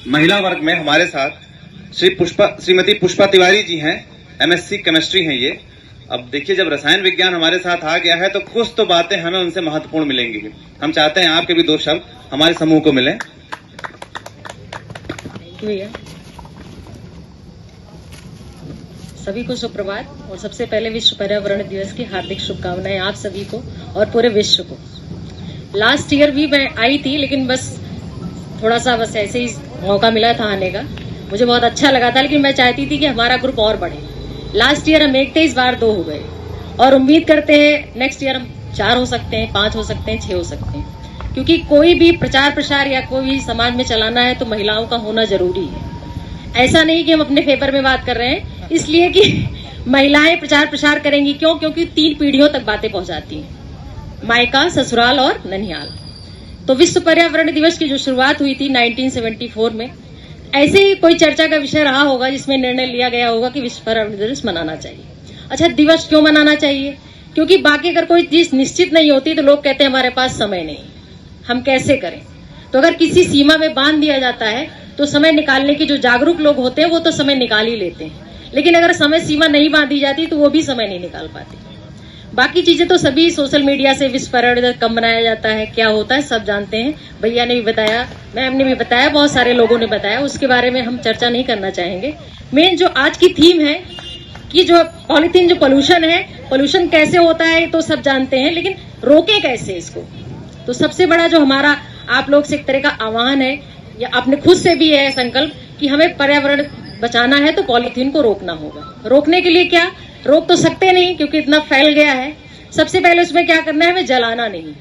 महिला वर्ग में हमारे साथ श्रीमती पुष्पा तिवारी जी हैं, एमएससी केमिस्ट्री हैं ये। अब देखिए, जब रसायन विज्ञान हमारे साथ आ गया है तो कुछ तो बातें हमें उनसे महत्वपूर्ण मिलेंगी। हम चाहते हैं आपके भी दो शब्द हमारे समूह को मिले। भैया सभी को सुप्रभात और सबसे पहले विश्व पर्यावरण दिवस की हार्दिक शुभकामनाएं आप सभी को और पूरे विश्व को। लास्ट ईयर भी मैं आई थी, लेकिन बस थोड़ा सा बस ऐसे ही मौका मिला था आने का। मुझे बहुत अच्छा लगा था, लेकिन मैं चाहती थी कि हमारा ग्रुप और बढ़े। लास्ट ईयर हम 1 थे, इस बार 2 हो गए और उम्मीद करते हैं नेक्स्ट ईयर हम 4 हो सकते हैं, 5 हो सकते हैं, 6 हो सकते हैं। क्योंकि कोई भी प्रचार प्रसार या कोई भी समाज में चलाना है तो महिलाओं का होना जरूरी है। ऐसा नहीं कि हम अपने फेवर में बात कर रहे हैं, इसलिए कि महिलाएं प्रचार प्रसार करेंगी। क्यों? क्योंकि 3 पीढ़ियों तक बातें पहुंचाती हैं, मायका, ससुराल और ननिहाल। तो विश्व पर्यावरण दिवस की जो शुरुआत हुई थी 1974 में, ऐसे ही कोई चर्चा का विषय रहा होगा जिसमें निर्णय लिया गया होगा कि विश्व पर्यावरण दिवस मनाना चाहिए। अच्छा, दिवस क्यों मनाना चाहिए? क्योंकि बाकी अगर कोई चीज निश्चित नहीं होती तो लोग कहते हैं हमारे पास समय नहीं, हम कैसे करें। तो अगर किसी सीमा में बांध दिया जाता है तो समय निकालने की जो जागरूक लोग होते हैं वो तो समय निकाल ही लेते हैं, लेकिन अगर समय सीमा नहीं बांधी जाती तो वो भी समय नहीं निकाल पाते। बाकी चीजें तो सभी सोशल मीडिया से विश्व पर्यावरण दिवस कब मनाया जाता है, क्या होता है, सब जानते हैं। भैया ने भी बताया, मैम ने भी बताया, बहुत सारे लोगों ने बताया, उसके बारे में हम चर्चा नहीं करना चाहेंगे। मेन जो आज की थीम है कि जो पॉलीथीन, जो पोल्यूशन है, पोल्यूशन कैसे होता है तो सब जानते हैं, लेकिन रोके कैसे इसको। तो सबसे बड़ा जो हमारा आप लोग से एक तरह का आह्वान है या अपने खुद से भी है संकल्प कि हमें पर्यावरण बचाना है तो पॉलीथीन को रोकना होगा। रोकने के लिए क्या, रोक तो सकते नहीं क्योंकि इतना फैल गया है। सबसे पहले उसमें क्या करना है, हमें जलाना नहीं,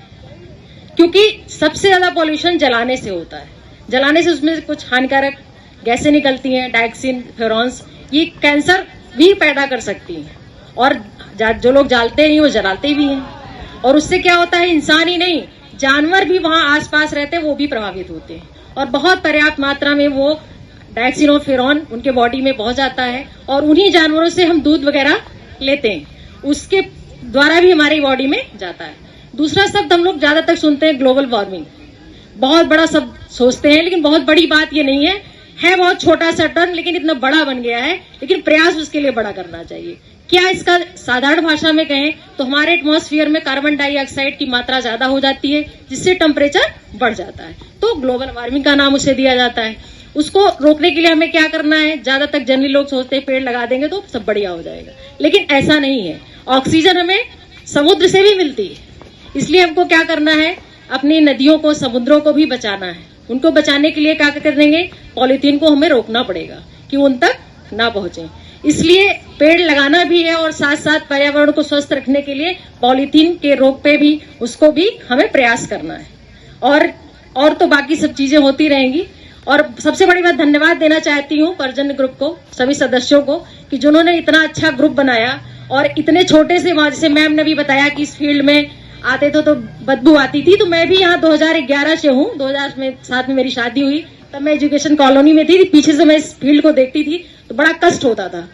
क्योंकि सबसे ज्यादा पॉल्यूशन जलाने से होता है। जलाने से उसमें कुछ हानिकारक गैसें निकलती हैं, डाइऑक्सिन, फ्लोरोन्स, ये कैंसर भी पैदा कर सकती हैं। और जो लोग जालते नहीं वो जलाते भी हैं, और उससे क्या होता है, इंसान ही नहीं जानवर भी वहां आसपास रहते हैं वो भी प्रभावित होते हैं, और बहुत पर्याप्त मात्रा में वो डाइऑक्सिन और फ्लोरोन उनके बॉडी में पहुंच जाता है, और उन्हीं जानवरों से हम दूध वगैरह लेते हैं, उसके द्वारा भी हमारी बॉडी में जाता है। दूसरा शब्द हम लोग ज्यादातर सुनते हैं ग्लोबल वार्मिंग, बहुत बड़ा शब्द सोचते हैं, लेकिन बहुत बड़ी बात ये नहीं है बहुत छोटा सा टर्म, लेकिन इतना बड़ा बन गया है, लेकिन प्रयास उसके लिए बड़ा करना चाहिए। क्या इसका साधारण भाषा में कहें तो हमारे एटमॉस्फेयर में कार्बन डाइऑक्साइड की मात्रा ज्यादा हो जाती है, जिससे टेम्परेचर बढ़ जाता है, तो ग्लोबल वार्मिंग का नाम उसे दिया जाता है। उसको रोकने के लिए हमें क्या करना है, ज्यादातर जनरली लोग सोचते हैं पेड़ लगा देंगे तो सब बढ़िया हो जाएगा, लेकिन ऐसा नहीं है। ऑक्सीजन हमें समुद्र से भी मिलती है, इसलिए हमको क्या करना है, अपनी नदियों को, समुद्रों को भी बचाना है। उनको बचाने के लिए क्या करेंगे, पॉलीथीन को हमें रोकना पड़ेगा कि उन तक ना पहुंचे। इसलिए पेड़ लगाना भी है और साथ साथ पर्यावरण को स्वस्थ रखने के लिए पॉलीथीन के रोक पे भी उसको भी हमें प्रयास करना है। और तो बाकी सब चीजें होती रहेंगी। और सबसे बड़ी बात, धन्यवाद देना चाहती हूँ पर्जन्य ग्रुप को, सभी सदस्यों को, कि जिन्होंने इतना अच्छा ग्रुप बनाया और इतने छोटे से, जैसे मैम ने भी बताया कि इस फील्ड में आते थे तो बदबू आती थी, तो मैं भी यहाँ 2011 से हूँ। 2007 में मेरी शादी हुई, तब मैं एजुकेशन कॉलोनी में थी, पीछे से मैं इस फील्ड को देखती थी तो बड़ा कष्ट होता था।